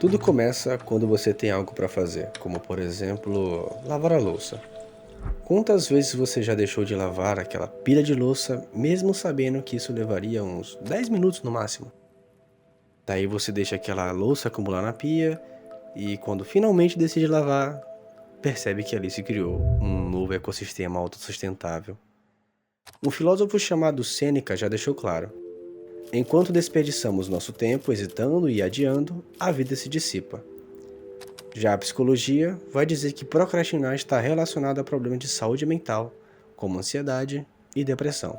Tudo começa quando você tem algo para fazer, como por exemplo, lavar a louça. Quantas vezes você já deixou de lavar aquela pilha de louça, mesmo sabendo que isso levaria uns 10 minutos no máximo? Daí você deixa aquela louça acumular na pia e quando finalmente decide lavar, percebe que ali se criou um novo ecossistema autossustentável. Um filósofo chamado Sêneca já deixou claro: enquanto desperdiçamos nosso tempo hesitando e adiando, a vida se dissipa. Já a psicologia vai dizer que procrastinar está relacionado a problemas de saúde mental, como ansiedade e depressão,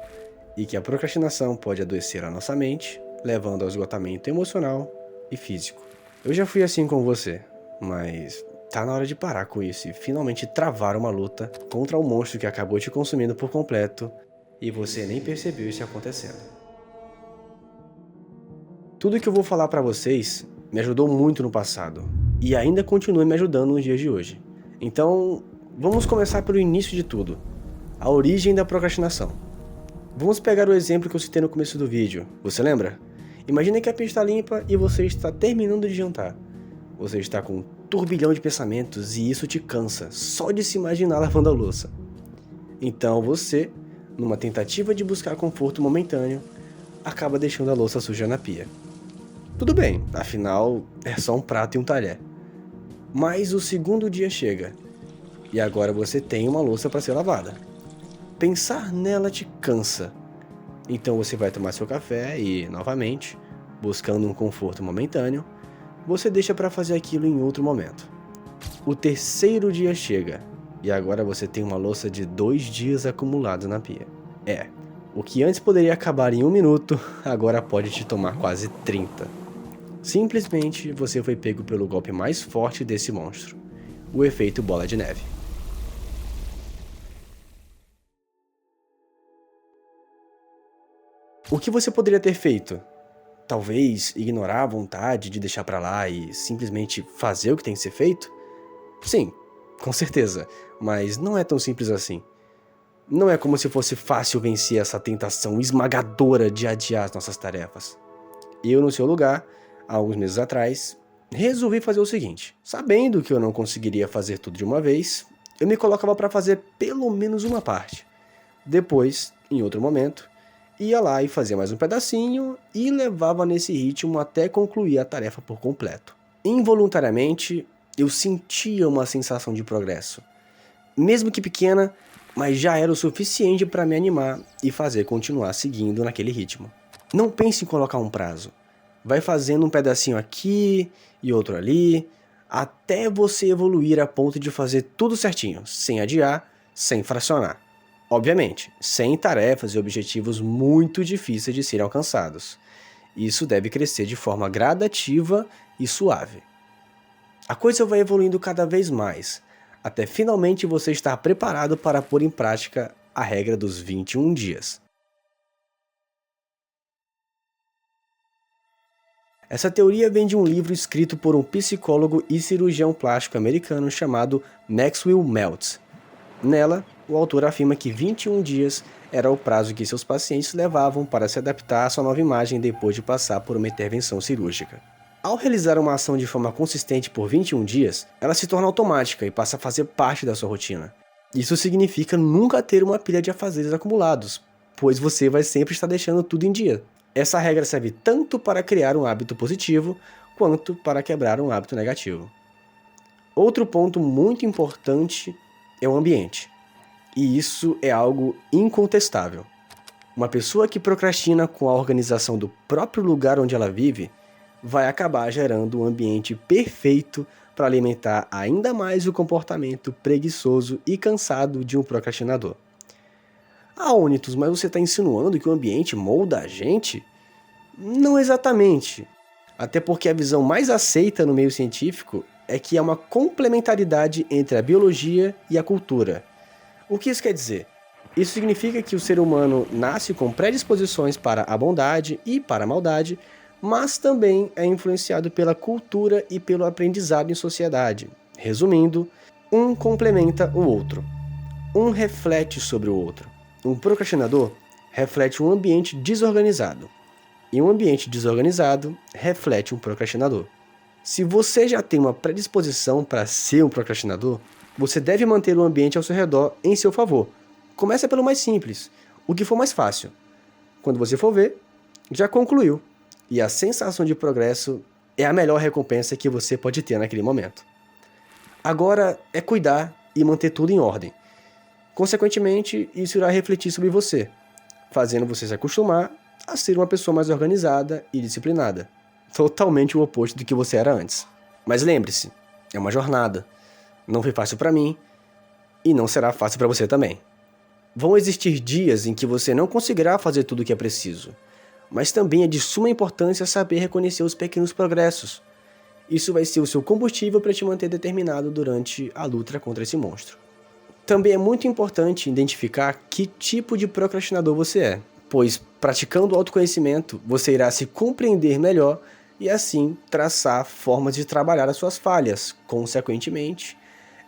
e que a procrastinação pode adoecer a nossa mente, levando ao esgotamento emocional e físico. Eu já fui assim com você, mas tá na hora de parar com isso e finalmente travar uma luta contra o monstro que acabou te consumindo por completo e você nem percebeu isso acontecendo. Tudo que eu vou falar pra vocês me ajudou muito no passado e ainda continua me ajudando nos dias de hoje. Então, vamos começar pelo início de tudo, a origem da procrastinação. Vamos pegar o exemplo que eu citei no começo do vídeo, você lembra? Imagina que a pia está limpa e você está terminando de jantar. Você está com um turbilhão de pensamentos e isso te cansa, só de se imaginar lavando a louça. Então você, numa tentativa de buscar conforto momentâneo, acaba deixando a louça suja na pia. Tudo bem, afinal é só um prato e um talher. Mas o segundo dia chega, e agora você tem uma louça para ser lavada. Pensar nela te cansa, então você vai tomar seu café e, novamente, buscando um conforto momentâneo, você deixa para fazer aquilo em outro momento. O terceiro dia chega, e agora você tem uma louça de 2 dias acumulados na pia. O que antes poderia acabar em 1 minuto, agora pode te tomar quase 30. Simplesmente você foi pego pelo golpe mais forte desse monstro, o efeito bola de neve. O que você poderia ter feito? Talvez ignorar a vontade de deixar pra lá e simplesmente fazer o que tem que ser feito? Sim, com certeza, mas não é tão simples assim. Não é como se fosse fácil vencer essa tentação esmagadora de adiar as nossas tarefas. Eu, no seu lugar, há alguns meses atrás, resolvi fazer o seguinte: sabendo que eu não conseguiria fazer tudo de uma vez, eu me colocava para fazer pelo menos uma parte. Depois, em outro momento, ia lá e fazia mais um pedacinho e levava nesse ritmo até concluir a tarefa por completo. Involuntariamente, eu sentia uma sensação de progresso. Mesmo que pequena, mas já era o suficiente para me animar e fazer continuar seguindo naquele ritmo. Não pense em colocar um prazo. Vai fazendo um pedacinho aqui e outro ali, até você evoluir a ponto de fazer tudo certinho, sem adiar, sem fracionar. Obviamente, sem tarefas e objetivos muito difíceis de serem alcançados. Isso deve crescer de forma gradativa e suave. A coisa vai evoluindo cada vez mais, até finalmente você estar preparado para pôr em prática a regra dos 21 dias. Essa teoria vem de um livro escrito por um psicólogo e cirurgião plástico americano chamado Maxwell Maltz. Nela, o autor afirma que 21 dias era o prazo que seus pacientes levavam para se adaptar à sua nova imagem depois de passar por uma intervenção cirúrgica. Ao realizar uma ação de forma consistente por 21 dias, ela se torna automática e passa a fazer parte da sua rotina. Isso significa nunca ter uma pilha de afazeres acumulados, pois você vai sempre estar deixando tudo em dia. Essa regra serve tanto para criar um hábito positivo, quanto para quebrar um hábito negativo. Outro ponto muito importante é o ambiente. E isso é algo incontestável. Uma pessoa que procrastina com a organização do próprio lugar onde ela vive, vai acabar gerando um ambiente perfeito para alimentar ainda mais o comportamento preguiçoso e cansado de um procrastinador. Onitus, mas você está insinuando que o ambiente molda a gente? Não exatamente. Até porque a visão mais aceita no meio científico é que há uma complementaridade entre a biologia e a cultura. O que isso quer dizer? Isso significa que o ser humano nasce com predisposições para a bondade e para a maldade, mas também é influenciado pela cultura e pelo aprendizado em sociedade. Resumindo, um complementa o outro. Um reflete sobre o outro. Um procrastinador reflete um ambiente desorganizado. E um ambiente desorganizado reflete um procrastinador. Se você já tem uma predisposição para ser um procrastinador, você deve manter o ambiente ao seu redor em seu favor. Começa pelo mais simples, o que for mais fácil. Quando você for ver, já concluiu. E a sensação de progresso é a melhor recompensa que você pode ter naquele momento. Agora é cuidar e manter tudo em ordem. Consequentemente, isso irá refletir sobre você, fazendo você se acostumar a ser uma pessoa mais organizada e disciplinada. Totalmente o oposto do que você era antes. Mas lembre-se, é uma jornada. Não foi fácil para mim e não será fácil para você também. Vão existir dias em que você não conseguirá fazer tudo o que é preciso, mas também é de suma importância saber reconhecer os pequenos progressos. Isso vai ser o seu combustível para te manter determinado durante a luta contra esse monstro. Também é muito importante identificar que tipo de procrastinador você é, pois praticando o autoconhecimento você irá se compreender melhor e assim traçar formas de trabalhar as suas falhas, consequentemente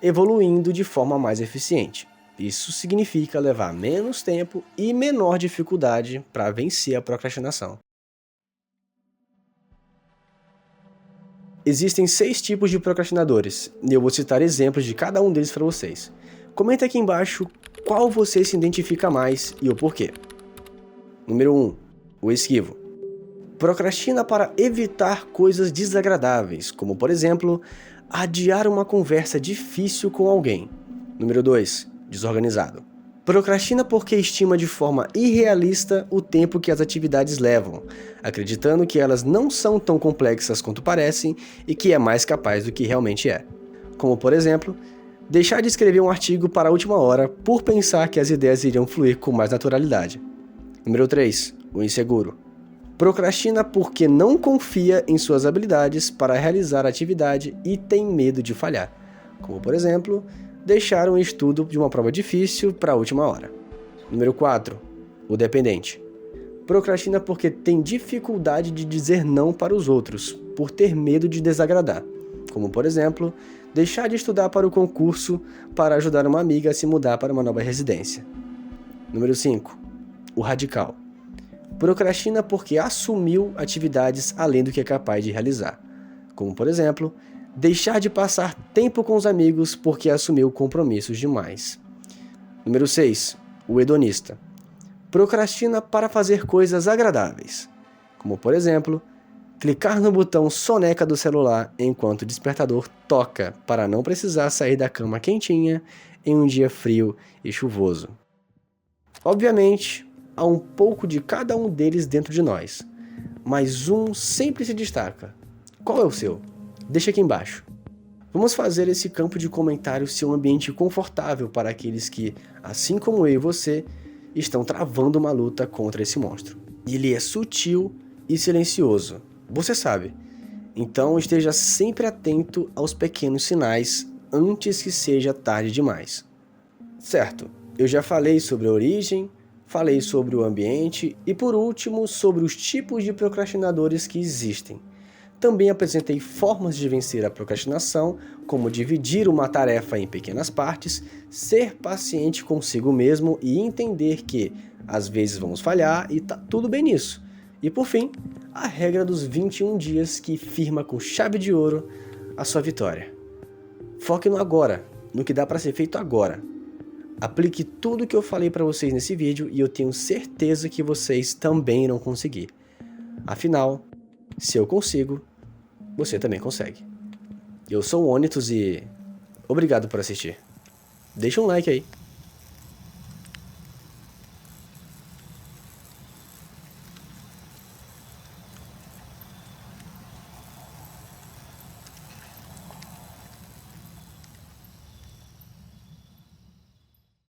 evoluindo de forma mais eficiente. Isso significa levar menos tempo e menor dificuldade para vencer a procrastinação. Existem 6 tipos de procrastinadores, e eu vou citar exemplos de cada um deles para vocês. Comenta aqui embaixo qual você se identifica mais e o porquê. Número 1. O esquivo. Procrastina para evitar coisas desagradáveis, como por exemplo, adiar uma conversa difícil com alguém. Número 2. Desorganizado. Procrastina porque estima de forma irrealista o tempo que as atividades levam, acreditando que elas não são tão complexas quanto parecem e que é mais capaz do que realmente é. Como por exemplo, deixar de escrever um artigo para a última hora por pensar que as ideias iriam fluir com mais naturalidade. Número 3. O inseguro. Procrastina porque não confia em suas habilidades para realizar a atividade e tem medo de falhar, como por exemplo, deixar um estudo de uma prova difícil para a última hora. Número 4. O dependente. Procrastina porque tem dificuldade de dizer não para os outros, por ter medo de desagradar, como por exemplo, deixar de estudar para o concurso para ajudar uma amiga a se mudar para uma nova residência. Número 5. O radical. Procrastina porque assumiu atividades além do que é capaz de realizar, como por exemplo, deixar de passar tempo com os amigos porque assumiu compromissos demais. Número 6. O hedonista. Procrastina para fazer coisas agradáveis, como por exemplo, clicar no botão soneca do celular enquanto o despertador toca para não precisar sair da cama quentinha em um dia frio e chuvoso. Obviamente, há um pouco de cada um deles dentro de nós, mas um sempre se destaca. Qual é o seu? Deixa aqui embaixo. Vamos fazer esse campo de comentários ser um ambiente confortável para aqueles que, assim como eu e você, estão travando uma luta contra esse monstro. Ele é sutil e silencioso, você sabe. Então esteja sempre atento aos pequenos sinais antes que seja tarde demais. Certo, eu já falei sobre a origem, falei sobre o ambiente e por último sobre os tipos de procrastinadores que existem. Também apresentei formas de vencer a procrastinação, como dividir uma tarefa em pequenas partes, ser paciente consigo mesmo e entender que, às vezes vamos falhar e tá tudo bem nisso. E por fim, a regra dos 21 dias que firma com chave de ouro a sua vitória. Foque no agora, no que dá para ser feito agora. Aplique tudo o que eu falei para vocês nesse vídeo e eu tenho certeza que vocês também irão conseguir. Afinal, se eu consigo, você também consegue. Eu sou o Onitus e obrigado por assistir. Deixa um like aí.